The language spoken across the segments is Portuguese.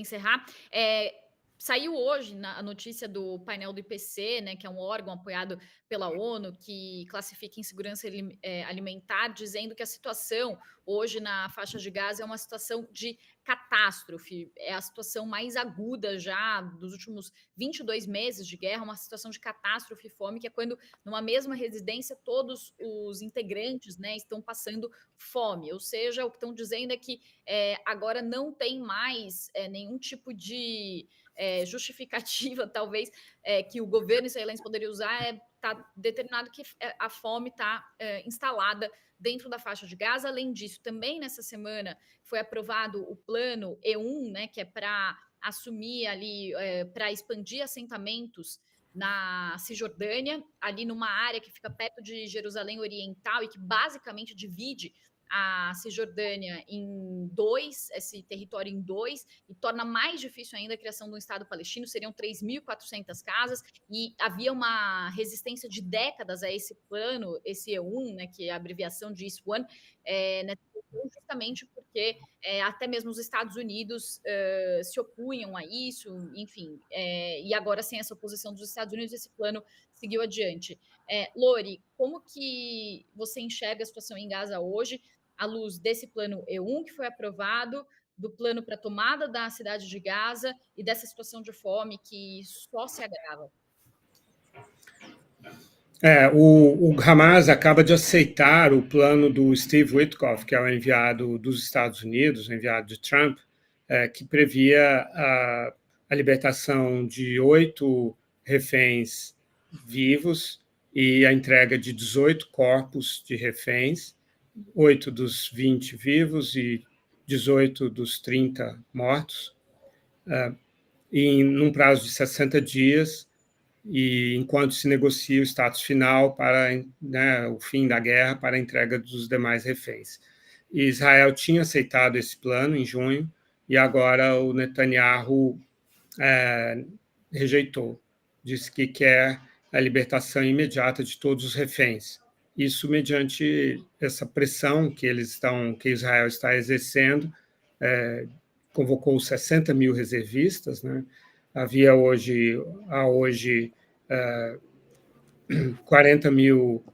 encerrar, saiu hoje a notícia do painel do IPC, né, que é um órgão apoiado pela ONU que classifica insegurança alimentar, dizendo que a situação hoje na faixa de Gaza é uma situação de catástrofe, é a situação mais aguda já dos últimos 22 meses de guerra, uma situação de catástrofe e fome, que é quando numa mesma residência todos os integrantes, né, estão passando fome, ou seja, o que estão dizendo é que agora não tem mais nenhum tipo de justificativa, talvez, que o governo israelense poderia usar está determinado que a fome está instalada dentro da faixa de Gaza. Além disso, também nessa semana foi aprovado o plano E1, né, que é para assumir ali, para expandir assentamentos na Cisjordânia, ali numa área que fica perto de Jerusalém Oriental e que basicamente divide a Cisjordânia em dois, esse território em dois, e torna mais difícil ainda a criação de um Estado palestino. Seriam 3.400 casas, e havia uma resistência de décadas a esse plano, esse E1, né, que é a abreviação de East One, justamente porque até mesmo os Estados Unidos se opunham a isso, enfim, e agora sem essa oposição dos Estados Unidos, esse plano seguiu adiante. Lori, como que você enxerga a situação em Gaza hoje, à luz desse plano E1 que foi aprovado, do plano para a tomada da cidade de Gaza e dessa situação de fome que só se agrava? O Hamas acaba de aceitar o plano do Steve Witkoff, que é o enviado dos Estados Unidos, o enviado de Trump, que previa a libertação de 8 reféns vivos e a entrega de 18 corpos de reféns, 8 dos 20 vivos e 18 dos 30 mortos, num prazo de 60 dias, e enquanto se negocia o status final para, né, o fim da guerra, para a entrega dos demais reféns. E Israel tinha aceitado esse plano em junho, e agora o Netanyahu rejeitou, disse que quer a libertação imediata de todos os reféns. Isso mediante essa pressão que Israel está exercendo, convocou 60 mil reservistas, né? Havia hoje 40 mil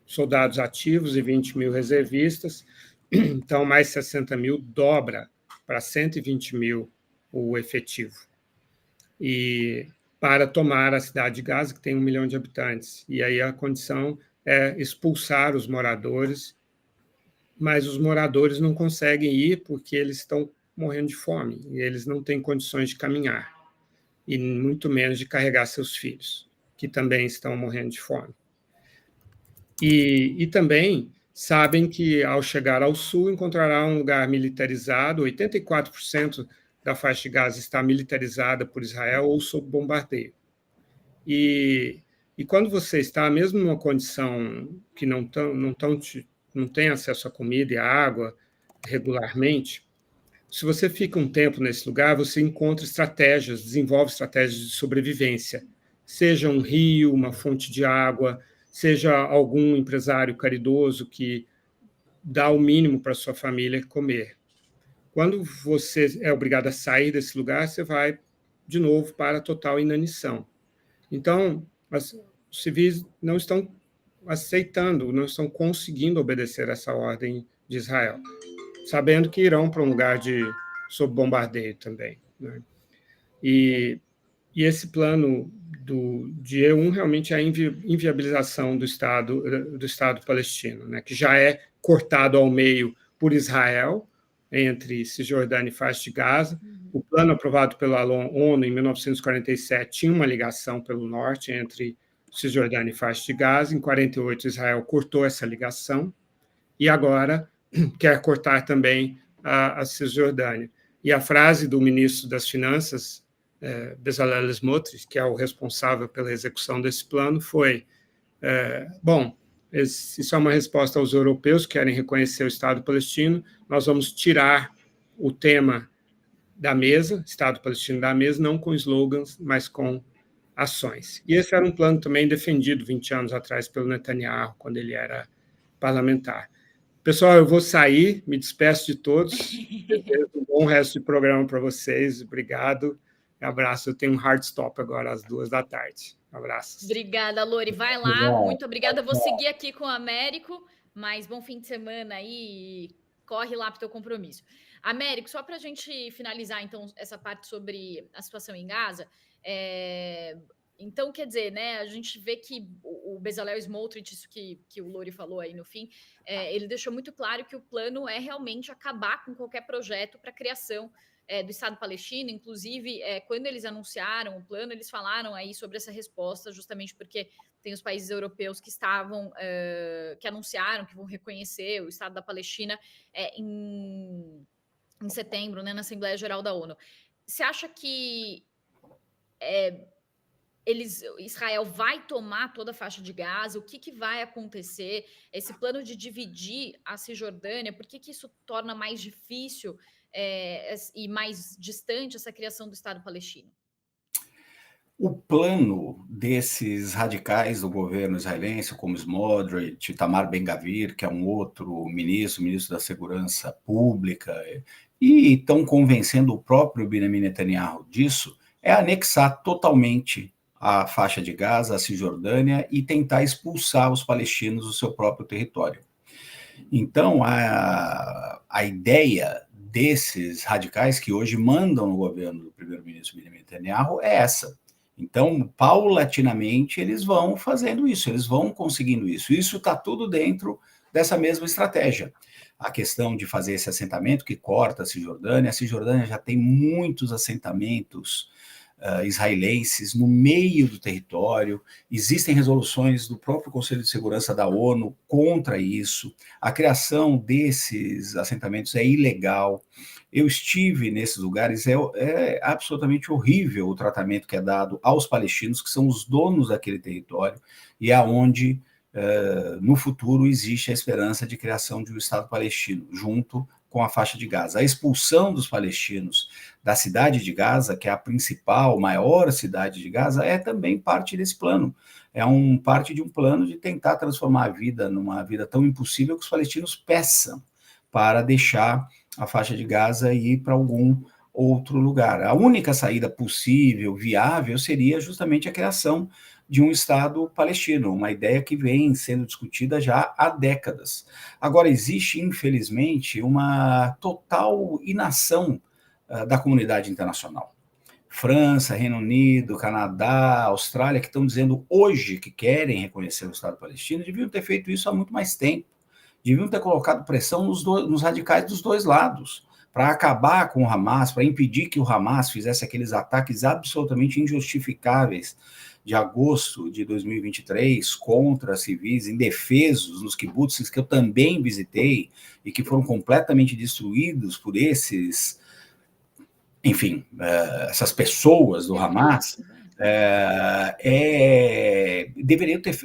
soldados ativos e 20 mil reservistas, então mais 60 mil dobra para 120 mil o efetivo. E para tomar a cidade de Gaza, que tem 1 milhão de habitantes. E aí a condição é expulsar os moradores, mas os moradores não conseguem ir porque eles estão morrendo de fome e eles não têm condições de caminhar, e muito menos de carregar seus filhos, que também estão morrendo de fome. E também sabem que, ao chegar ao sul, encontrará um lugar militarizado. 84% da faixa de Gaza está militarizada por Israel ou sob bombardeio. E quando você está, mesmo numa condição que não tem acesso à comida e à água regularmente, se você fica um tempo nesse lugar, você encontra estratégias, desenvolve estratégias de sobrevivência, seja um rio, uma fonte de água, seja algum empresário caridoso que dá o mínimo para sua família comer. Quando você é obrigado a sair desse lugar, você vai de novo para a total inanição. Então, os civis não estão aceitando, não estão conseguindo obedecer essa ordem de Israel, sabendo que irão para um lugar sob bombardeio também, né? E esse plano de E1 realmente é a inviabilização do Estado palestino, né, que já é cortado ao meio por Israel, entre Cisjordânia e faixa de Gaza. O plano aprovado pela ONU em 1947 tinha uma ligação pelo norte entre Cisjordânia e faixa de Gaza. Em 1948, Israel cortou essa ligação e agora quer cortar também a Cisjordânia. E a frase do ministro das Finanças, Bezalel Smotrich, que é o responsável pela execução desse plano, foi: bom, isso é uma resposta aos europeus que querem reconhecer o Estado palestino, nós vamos tirar o tema da mesa, Estado palestino da mesa, não com slogans, mas com ações. E esse era um plano também defendido 20 anos atrás pelo Netanyahu, quando ele era parlamentar. Pessoal, eu vou sair, me despeço de todos. Desejo um bom resto de programa para vocês. Obrigado. Abraço. Eu tenho um hard stop agora às 14h. Abraços. Obrigada, Lori. Vai lá. Muito obrigada. Eu vou seguir aqui com o Américo, mas bom fim de semana aí. Corre lá para o teu compromisso. Américo, só para a gente finalizar, então, essa parte sobre a situação em Gaza, então, quer dizer, né, a gente vê que o Bezalel Smotrich, isso que o Lori falou aí no fim, ele deixou muito claro que o plano é realmente acabar com qualquer projeto para a criação do Estado palestino. Inclusive, quando eles anunciaram o plano, eles falaram aí sobre essa resposta, justamente porque tem os países europeus que que anunciaram que vão reconhecer o Estado da Palestina em setembro, né, na Assembleia Geral da ONU. Você acha que Israel vai tomar toda a faixa de Gaza? O que vai acontecer? Esse plano de dividir a Cisjordânia, por que isso torna mais difícil e mais distante essa criação do Estado palestino? O plano desses radicais do governo israelense, como Smotrich, Itamar Ben-Gvir, que é um outro ministro da Segurança Pública, e estão convencendo o próprio Benjamin Netanyahu disso, é anexar totalmente a faixa de Gaza, a Cisjordânia, e tentar expulsar os palestinos do seu próprio território. Então, a ideia desses radicais que hoje mandam no governo do primeiro-ministro Benjamin Netanyahu é essa. Então, paulatinamente, eles vão fazendo isso, eles vão conseguindo isso. Isso está tudo dentro dessa mesma estratégia. A questão de fazer esse assentamento que corta a Cisjordânia já tem muitos assentamentos israelenses no meio do território, existem resoluções do próprio Conselho de Segurança da ONU contra isso, a criação desses assentamentos é ilegal. Eu estive nesses lugares, é absolutamente horrível o tratamento que é dado aos palestinos, que são os donos daquele território, e é onde, no futuro, existe a esperança de criação de um Estado palestino, junto com a faixa de Gaza. A expulsão dos palestinos da cidade de Gaza, que é a principal, maior cidade de Gaza, é também parte desse plano. É parte de um plano de tentar transformar a vida numa vida tão impossível que os palestinos peçam para deixar a faixa de Gaza e ir para algum outro lugar. A única saída possível, viável, seria justamente a criação de um Estado palestino, uma ideia que vem sendo discutida já há décadas. Agora, existe, infelizmente, uma total inação da comunidade internacional. França, Reino Unido, Canadá, Austrália, que estão dizendo hoje que querem reconhecer o Estado palestino, deviam ter feito isso há muito mais tempo. Deviam ter colocado pressão nos radicais dos dois lados, para acabar com o Hamas, para impedir que o Hamas fizesse aqueles ataques absolutamente injustificáveis de agosto de 2023 contra civis indefesos nos kibbutzes, que eu também visitei e que foram completamente destruídos por esses, enfim, essas pessoas do Hamas. Deveria ter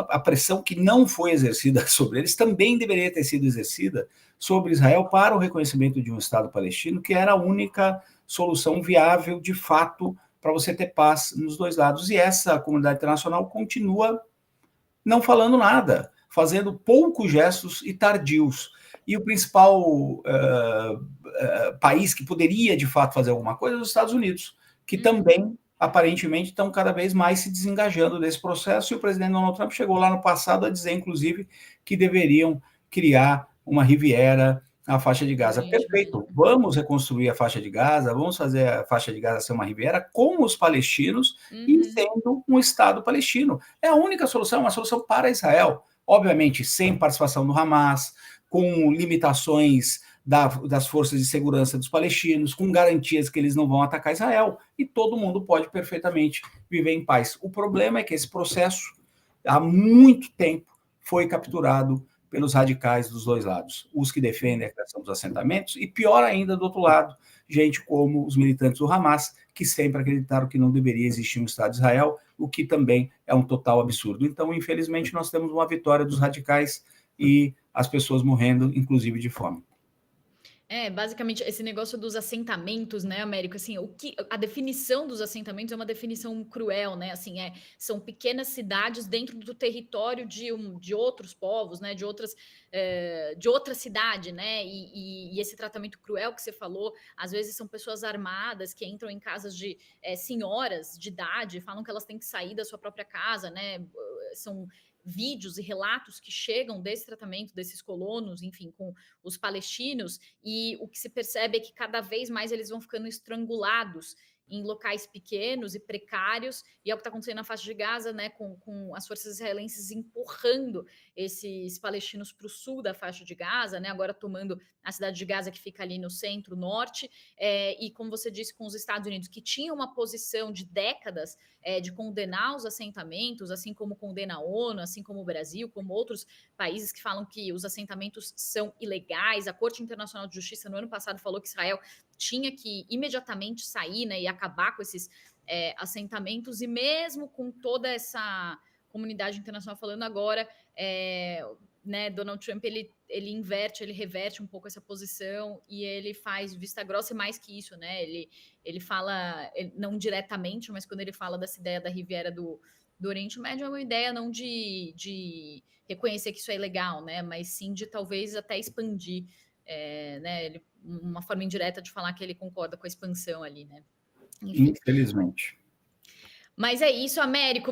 a pressão que não foi exercida sobre eles também deveria ter sido exercida sobre Israel para o reconhecimento de um Estado palestino, que era a única solução viável de fato para você ter paz nos dois lados. E essa comunidade internacional continua não falando nada, fazendo poucos gestos e tardios. E o principal país que poderia, de fato, fazer alguma coisa é os Estados Unidos, que também, aparentemente, estão cada vez mais se desengajando desse processo. E o presidente Donald Trump chegou lá no passado a dizer, inclusive, que deveriam criar uma Riviera à faixa de Gaza. Perfeito, vamos reconstruir a faixa de Gaza, vamos fazer a faixa de Gaza ser uma Riviera com os palestinos e sendo um Estado palestino. É a única solução, uma solução para Israel. Obviamente, sem participação do Hamas, com limitações das forças de segurança dos palestinos, com garantias que eles não vão atacar Israel, e todo mundo pode perfeitamente viver em paz. O problema é que esse processo, há muito tempo, foi capturado pelos radicais dos dois lados, os que defendem a criação dos assentamentos, e pior ainda, do outro lado, gente como os militantes do Hamas, que sempre acreditaram que não deveria existir um Estado de Israel, o que também é um total absurdo. Então, infelizmente, nós temos uma vitória dos radicais e as pessoas morrendo, inclusive de fome. Basicamente, esse negócio dos assentamentos, né, Américo, assim, a definição dos assentamentos é uma definição cruel, né, assim, são pequenas cidades dentro do território de outros povos, né, de outra cidade, né, e esse tratamento cruel que você falou, às vezes são pessoas armadas que entram em casas de senhoras de idade, falam que elas têm que sair da sua própria casa, né, são vídeos e relatos que chegam desse tratamento desses colonos, enfim, com os palestinos, e o que se percebe é que cada vez mais eles vão ficando estrangulados em locais pequenos e precários, e é o que está acontecendo na faixa de Gaza, né, com as forças israelenses empurrando esses palestinos para o sul da faixa de Gaza, né, agora tomando a cidade de Gaza, que fica ali no centro-norte, e como você disse, com os Estados Unidos, que tinha uma posição de décadas de condenar os assentamentos, assim como condena a ONU, assim como o Brasil, como outros países que falam que os assentamentos são ilegais. A Corte Internacional de Justiça, no ano passado, falou que Israel tinha que imediatamente sair, né, e acabar com esses assentamentos, e mesmo com toda essa comunidade internacional falando agora, né, Donald Trump ele reverte um pouco essa posição e ele faz vista grossa, e mais que isso, né? Ele fala, não diretamente, mas quando ele fala dessa ideia da Riviera do Oriente Médio, é uma ideia não de reconhecer que isso é ilegal, né? Mas sim de talvez até expandir, né? Uma forma indireta de falar que ele concorda com a expansão ali, né? Enfim. Infelizmente. Mas é isso, Américo.